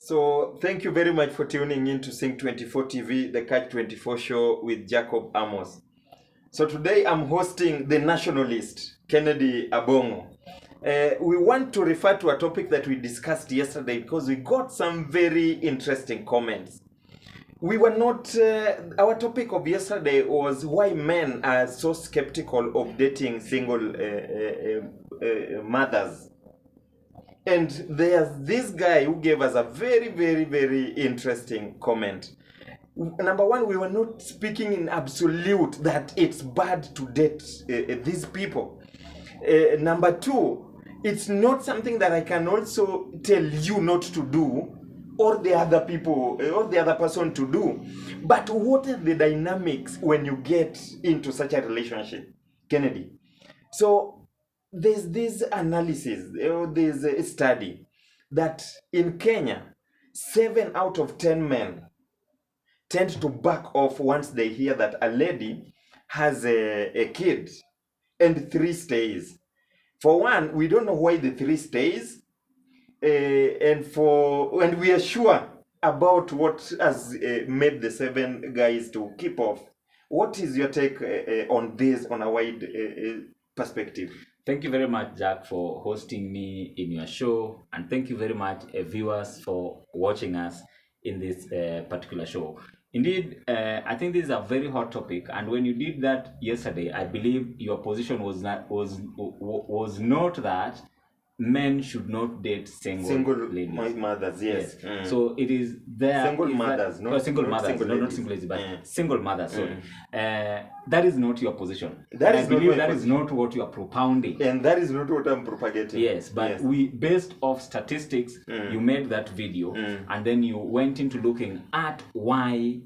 So thank you very much for tuning in to Sync 24 TV, the Catch 24 show with Jacob Amos. So today I'm hosting the Nationalist, Kennedy Abongo. We want to refer to a topic that we discussed yesterday because we got some very interesting comments. We were not, our topic of yesterday was why men are so skeptical of dating single mothers. And there's this guy who gave us a very, very, very interesting comment. Number one, we were not speaking in absolute that it's bad to date these people. Number two, it's not something that I can also tell you not to do or the other people or the other person to do. But what are the dynamics when you get into such a relationship, Kennedy? So there's this analysis, there's a study that in Kenya, 7 out of 10 men tend to back off once they hear that a lady has a kid, and 3 stays. For one, we don't know why the 3 stays, and we are sure about what has made the 7 guys to keep off. What is your take on this on a wide perspective? Thank you very much, Jack, for hosting me in your show, and thank you very much, viewers, for watching us in this particular show. Indeed, I think this is a very hot topic, and when you did that yesterday, I believe your position was not that men should not date single ladies. Mothers, yes. So it is there. Single mothers, not single mothers, not single ladies, but single mothers. Sorry, that is not your position. I believe that is not what you are propounding, and that is not what I'm propagating. Yes, but we, based off statistics, you made that video, and then you went into looking at why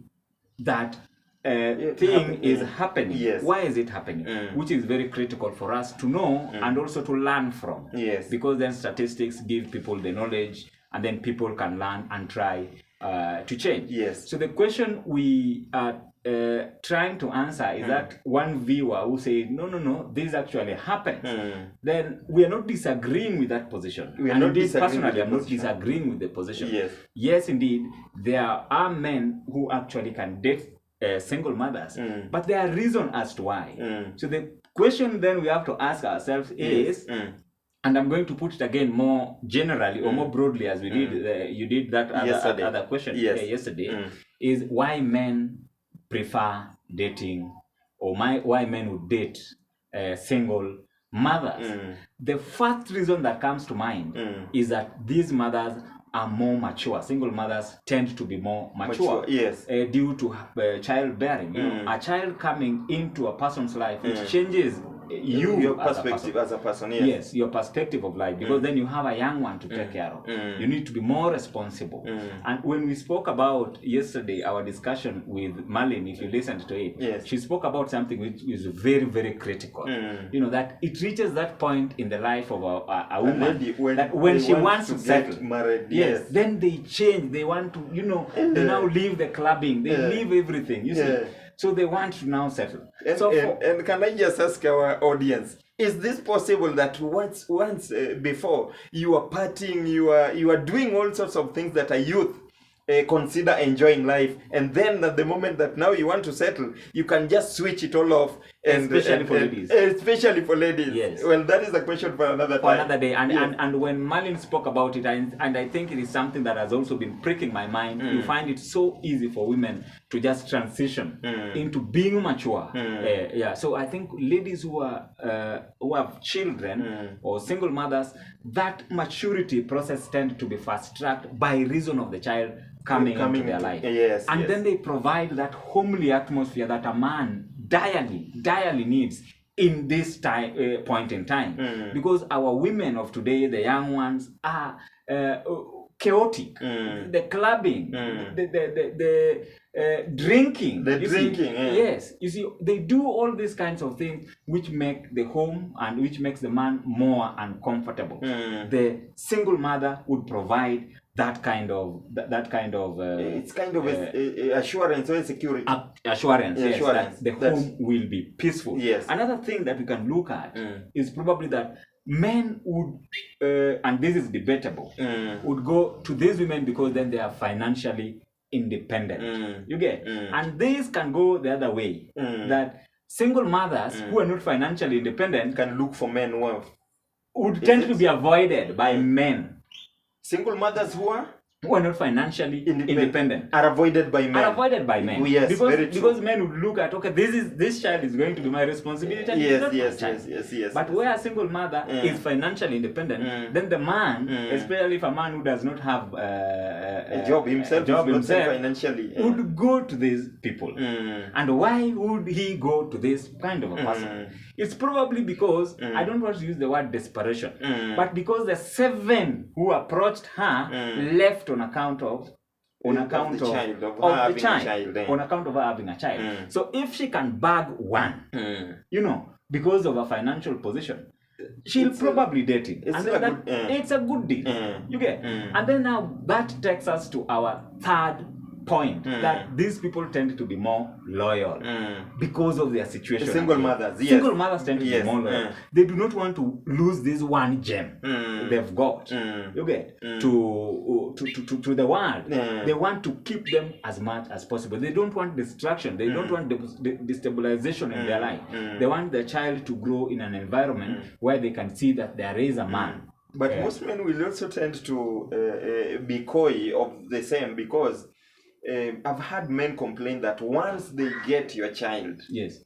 that thing is happening. Yes. Why is it happening? Which is very critical for us to know and also to learn from. Yes. Because then statistics give people the knowledge, and then people can learn and try to change. Yes. So the question we are trying to answer is that one viewer who said, no, this actually happened. Then we are not disagreeing with that position. We are not disagreeing personally, I'm not disagreeing with the position. Yes. Yes, indeed, there are men who actually can date single mothers, but there are reasons as to why. So the question then we have to ask ourselves is, and I'm going to put it again more generally or more broadly as we did, you did that other question yesterday, is why men prefer dating, or why men would date single mothers. The first reason that comes to mind is that these mothers are more mature. Single mothers tend to be more mature. Yes. Due to childbearing. A child coming into a person's life, it changes your perspective as a person. Yes. Yes, your perspective of life, because then you have a young one to take care of. You need to be more responsible. And when we spoke about yesterday, our discussion with Marlene, if you listened to it, she spoke about something which is very, very critical. That it reaches that point in the life of a woman that when she wants to settle, married, yes, then they change. They want to, they now leave the clubbing, they leave everything. You see. So they want to now settle. And can I just ask our audience, is this possible that once before you are partying, you are doing all sorts of things that a youth consider enjoying life, and then at the moment that now you want to settle, you can just switch it all off, especially for ladies. Especially for ladies. Yes. Well, that is a question for another time. For another day. And when Marlene spoke about it, and I think it is something that has also been pricking my mind, you find it so easy for women to just transition into being mature. So I think ladies who have children or single mothers, that maturity process tends to be fast-tracked by reason of the child coming into their life. Yes, and then they provide that homely atmosphere that a man direly needs in this time point in time, because our women of today, the young ones, are chaotic. The clubbing, the drinking, yes, you see, they do all these kinds of things which make the home and which makes the man more uncomfortable. The single mother would provide that kind of it's kind of assurance or security. Assurance, yes, assurance that the home will be peaceful. Yes. Another thing that we can look at is probably that men would, and this is debatable, would go to these women because then they are financially independent. You get? And this can go the other way, that single mothers who are not financially independent Can look for men who are would tend to be avoided by men single mothers who are not financially independent. Are avoided by men. Are avoided by men. Yes, because, very true. because men would look at, okay, this child is going to be my responsibility. And it's not my child. Yes. But where a single mother is financially independent, then the man, especially if a man who does not have a job himself, financially, would go to these people. And why would he go to this kind of a person? It's probably because, I don't want to use the word desperation, but because the 7 who approached her left on account of on account of her having a child. So if she can bag one, because of a financial position, she'll probably date him. It's a good deal. You get? And then now that takes us to our third point, that these people tend to be more loyal because of their situation. Single mothers, yes. Single mothers tend to be more loyal. They do not want to lose this one gem they've got. You get? To the world. They want to keep them as much as possible. They don't want distraction. They don't want destabilization in their life. They want their child to grow in an environment where they can see that there is a man. But most men will also tend to be coy of the same, because I've had men complain that once they get your child, yes,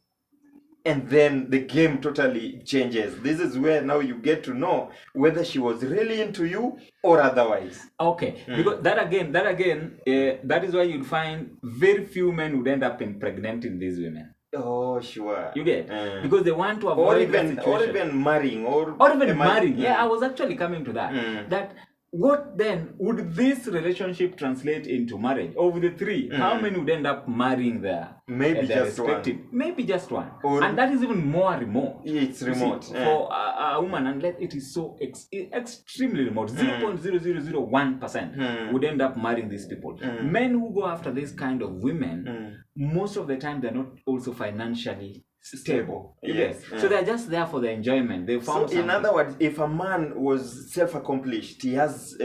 and then the game totally changes. This is where now you get to know whether she was really into you or otherwise. Okay, because that again, that is why you'll find very few men would end up impregnating these women. Oh, sure. You get? Because they want to avoid or even marrying. Or even marrying. Yeah, I was actually coming to that. That what then would this relationship translate into marriage? Over the 3, how many would end up marrying their respective? Maybe just one. And that is even more remote. It's remote. For a woman, unless it is so extremely remote, 0.0001% would end up marrying these people. Men who go after this kind of women, most of the time they're not also financially stable. Yes. So they're just there for the enjoyment. They found in other words, if a man was self-accomplished, he has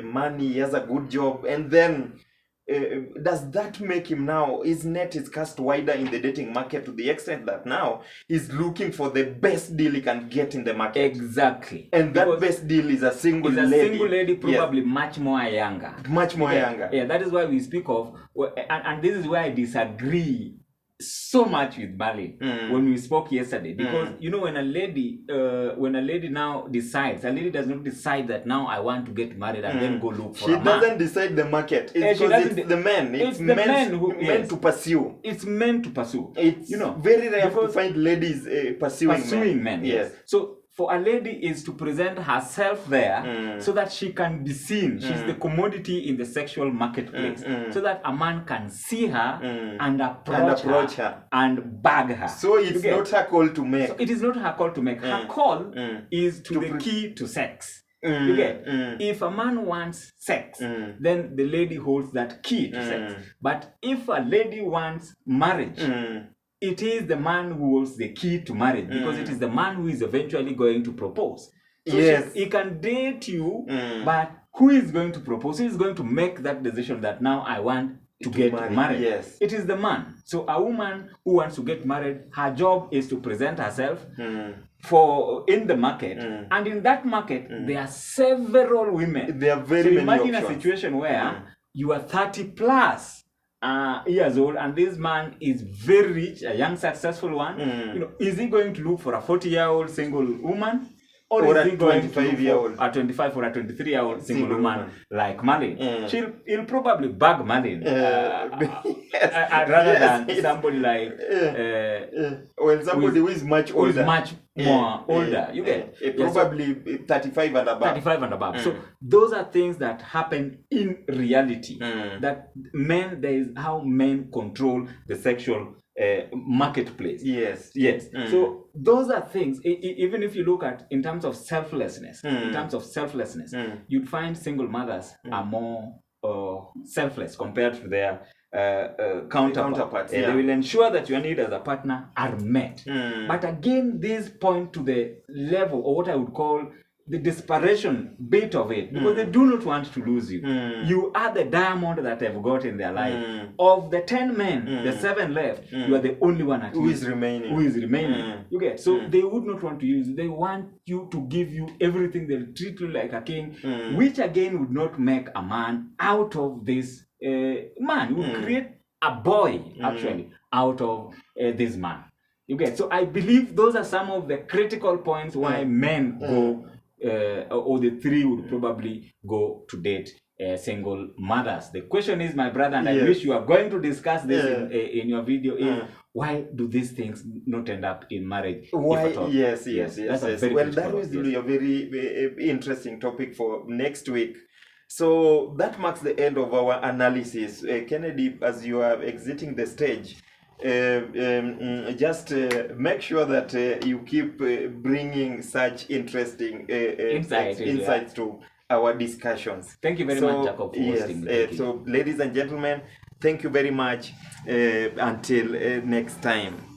money, he has a good job, and then does that make him now, his net is cast wider in the dating market to the extent that now he's looking for the best deal he can get in the market? Exactly. And that best deal is a single lady. Probably much more younger. Much more younger. Yeah, that is why we speak of, and this is where I disagree so much with Bali when we spoke yesterday, because when a lady now decides, a lady does not decide that now I want to get married and then go look for a man. She doesn't decide the market. It's the men. It's the men who meant to pursue. It's meant to pursue. It's very rare to find ladies pursuing men. Yes. So for a lady is to present herself there so that she can be seen. She's the commodity in the sexual marketplace. So that a man can see her and approach her and bag her. So it's not her call to make. So it is not her call to make. Her call is to the key to sex. You get? If a man wants sex, then the lady holds that key to sex. But if a lady wants marriage, it is the man who holds the key to marriage, because it is the man who is eventually going to propose. So he can date you, but who is going to propose? Who is going to make that decision that now I want to get married? Yes. It is the man. So a woman who wants to get married, her job is to present herself in the market, and in that market there are several women. There are very many imagine options. A situation where you are 30 plus years old, and this man is very rich, a young successful one. Is he going to look for a 40-year-old single woman, or is he going to look for a 25 or a 23-year-old single woman like Marlene? He'll probably bag Marlene rather than somebody like somebody who is much older. More older. You get? Probably 35 and above. 35 and above. So those are things that happen in reality. That there is how men control the sexual marketplace. Yes. So those are things. Even if you look at in terms of selflessness, you'd find single mothers are more selfless compared to their counterpart. Yeah. They will ensure that your needs as a partner are met. But again, this point to the level, or what I would call the desperation bit of it, because they do not want to lose you. You are the diamond that they've got in their life. Of the 10 men, the 7 left, you are the only one at who least is remaining. Who is remaining. You get? So they would not want to use you. They want you to give you everything. They'll treat you like a king, which again would not make a man out of this man. It would create a boy, actually, out of this man. You get? So I believe those are some of the critical points why men go, or the 3 would probably go to date single mothers. The question is, my brother, and I wish you are going to discuss this in your video, is why do these things not end up in marriage? Why? Yes. Well, that is a very interesting topic for next week. So that marks the end of our analysis. Kennedy, as you are exiting the stage, just make sure that you keep bringing such interesting insights to our discussions. Thank you very much, Jacob, for hosting me. So, ladies and gentlemen, thank you very much. Until next time.